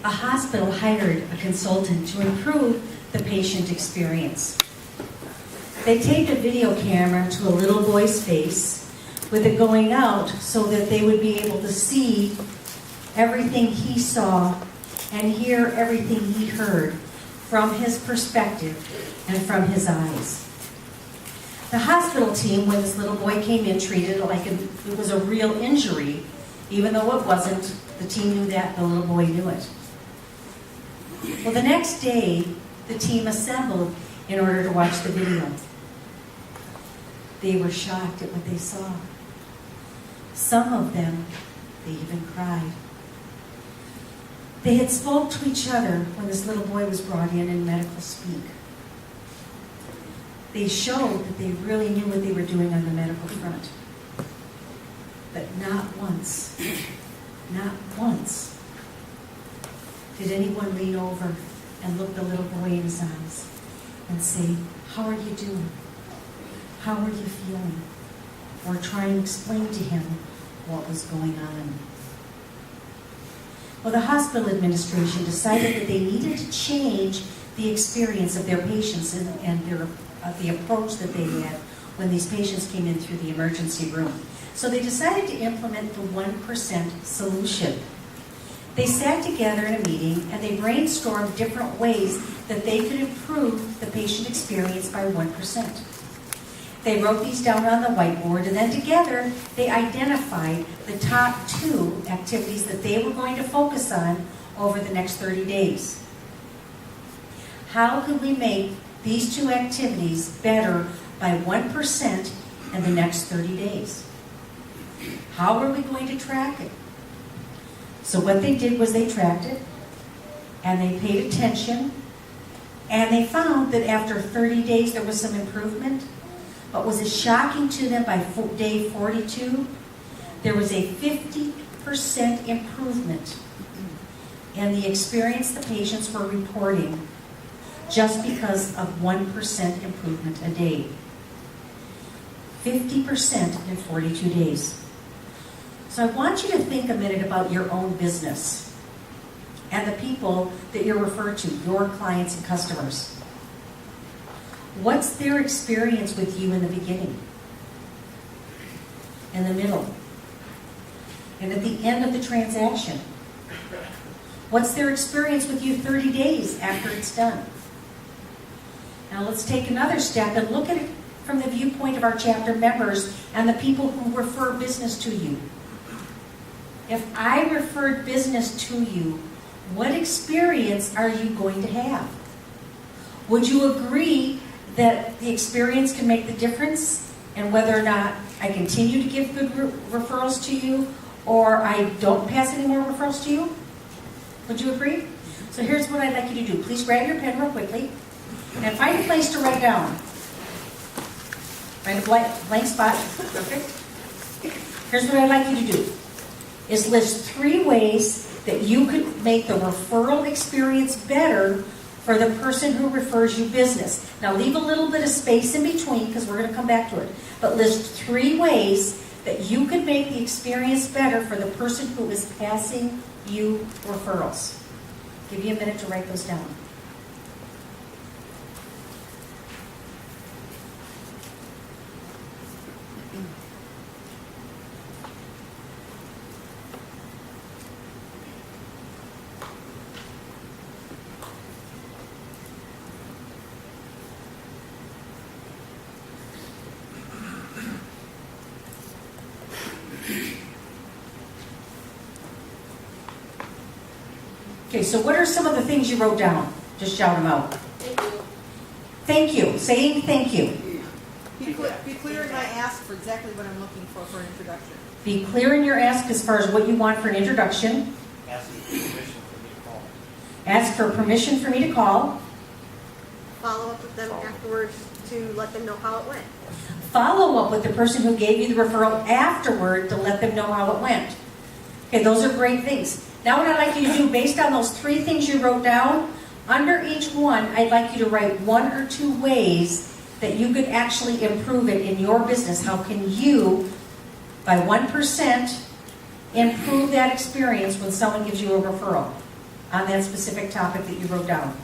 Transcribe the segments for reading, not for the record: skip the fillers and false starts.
a hospital hired a consultant to improve the patient experience. They taped a video camera to a little boy's face with it going out so that they would be able to see everything he saw and hear everything he heard from his perspective and from his eyes. The hospital team, when this little boy came in, treated it like it was a real injury, even though it wasn't. The team knew that, the little boy knew it. Well, the next day, the team assembled in order to watch the video. They were shocked at what they saw. Some of them, they even cried. They had spoke to each other when this little boy was brought in medical speak. They showed that they really knew what they were doing on the medical front. But not once did anyone lean over and look the little boy in his eyes and say, "How are you doing? How are you feeling?" Or try and explain to him what was going on. Well, the hospital administration decided that they needed to change the experience of their patients and the approach that they had when these patients came in through the emergency room. So they decided to implement the 1% solution. They sat together in a meeting and they brainstormed different ways that they could improve the patient experience by 1%. They wrote these down on the whiteboard, and then together they identified the top 2 activities that they were going to focus on over the next 30 days. How could we make these 2 activities better by 1% in the next 30 days? How are we going to track it? So what they did was they tracked it, and they paid attention, and they found that after 30 days there was some improvement. But was it shocking to them by day 42? There was a 50% improvement in the experience the patients were reporting just because of 1% improvement a day. 50% in 42 days. So I want you to think a minute about your own business and the people that you're referred to, your clients and customers. What's their experience with you in the beginning, in the middle, and at the end of the transaction? What's their experience with you 30 days after it's done? Now let's take another step and look at it from the viewpoint of our chapter members and the people who refer business to you. If I referred business to you, what experience are you going to have? Would you agree that the experience can make the difference in whether or not I continue to give good referrals to you or I don't pass any more referrals to you? Would you agree? So here's what I'd like you to do. Please grab your pen real quickly and find a place to write down. Find a blank spot. Perfect. Here's what I'd like you to do, is list 3 ways that you could make the referral experience better for the person who refers you business. Now leave a little bit of space in between because we're going to come back to it. But list 3 ways that you could make the experience better for the person who is passing you referrals. Give you a minute to write those down. Okay, so what are some of the things you wrote down? Just shout them out. Thank you. Thank you. Saying thank you. Be clear in my ask for exactly what I'm looking for an introduction. Be clear in your ask as far as what you want for an introduction. Ask for permission for me to call. Ask for permission for me to call. Follow up with them afterwards to let them know how it went. Follow up with the person who gave you the referral afterward to let them know how it went. Okay, those are great things. Now what I'd like you to do, based on those 3 things you wrote down, under each one, I'd like you to write 1 or 2 ways that you could actually improve it in your business. How can you, by 1%, improve that experience when someone gives you a referral? on that specific topic that you wrote down.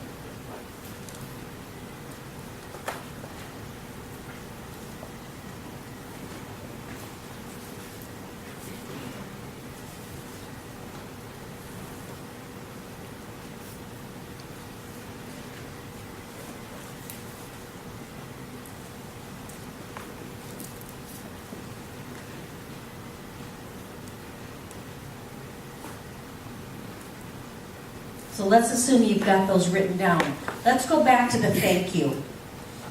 So let's assume you've got those written down. Let's go back to the thank you.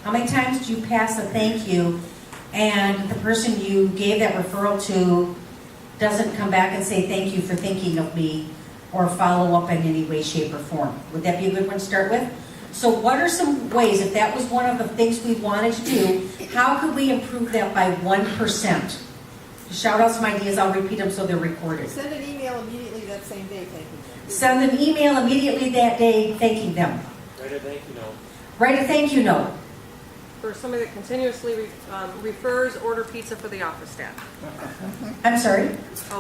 How many times did you pass a thank you and the person you gave that referral to doesn't come back and say thank you for thinking of me or follow up in any way, shape, or form? Would that be a good one to start with? So what are some ways, if that was one of the things we wanted to do, how could we improve that by 1%? Shout out some ideas, I'll repeat them so they're recorded. Send an email immediately that same day, thanking them. Send an email immediately that day thanking them. Write a thank you note. Write a thank you note. For somebody that continuously refers, order pizza for the office staff. I'm sorry?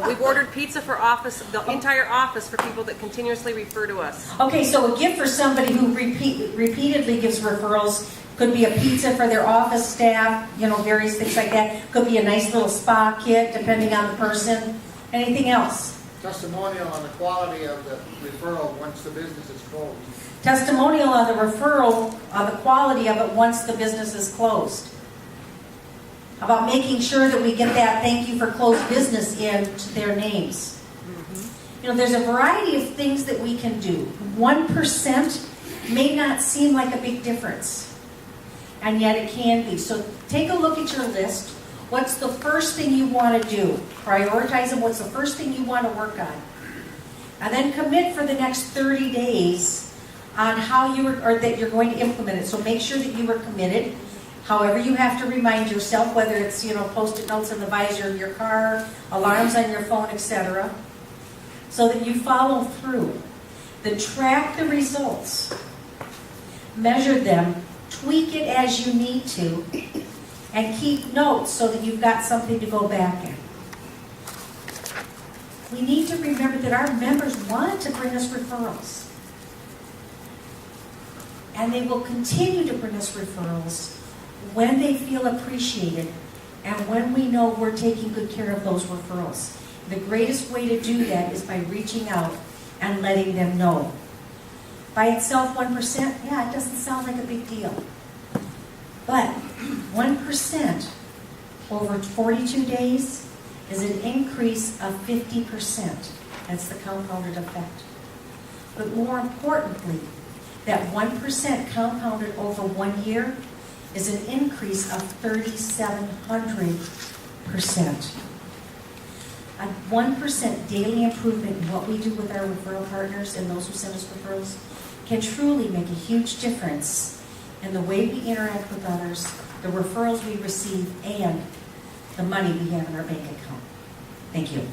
We've ordered pizza for the entire office for people that continuously refer to us. Okay, so a gift for somebody who repeatedly gives referrals could be a pizza for their office staff, various things like that. Could be a nice little spa kit, depending on the person. Anything else? Testimonial on the quality of the referral once the business is closed. Testimonial on the referral, on the quality of it once the business is closed. How about making sure that we get that thank you for closed business into their names? There's a variety of things that we can do. 1% may not seem like a big difference, and yet it can be. So take a look at your list. What's the first thing you want to do? Prioritize them. What's the first thing you want to work on? And then commit for the next 30 days on how that you're going to implement it. So make sure that you are committed. However, you have to remind yourself, whether it's post-it notes in the visor of your car, alarms on your phone, etc., so that you follow through. Then track the results, measure them, tweak it as you need to, and keep notes so that you've got something to go back in. We need to remember that our members want to bring us referrals. And they will continue to bring us referrals when they feel appreciated and when we know we're taking good care of those referrals. The greatest way to do that is by reaching out and letting them know. By itself, 1%, yeah, it doesn't sound like a big deal. But 1% over 42 days is an increase of 50%. That's the compounded effect. But more importantly, that 1% compounded over 1 year is an increase of 3,700%. A 1% daily improvement in what we do with our referral partners and those who send us referrals can truly make a huge difference in the way we interact with others, the referrals we receive, and the money we have in our bank account. Thank you.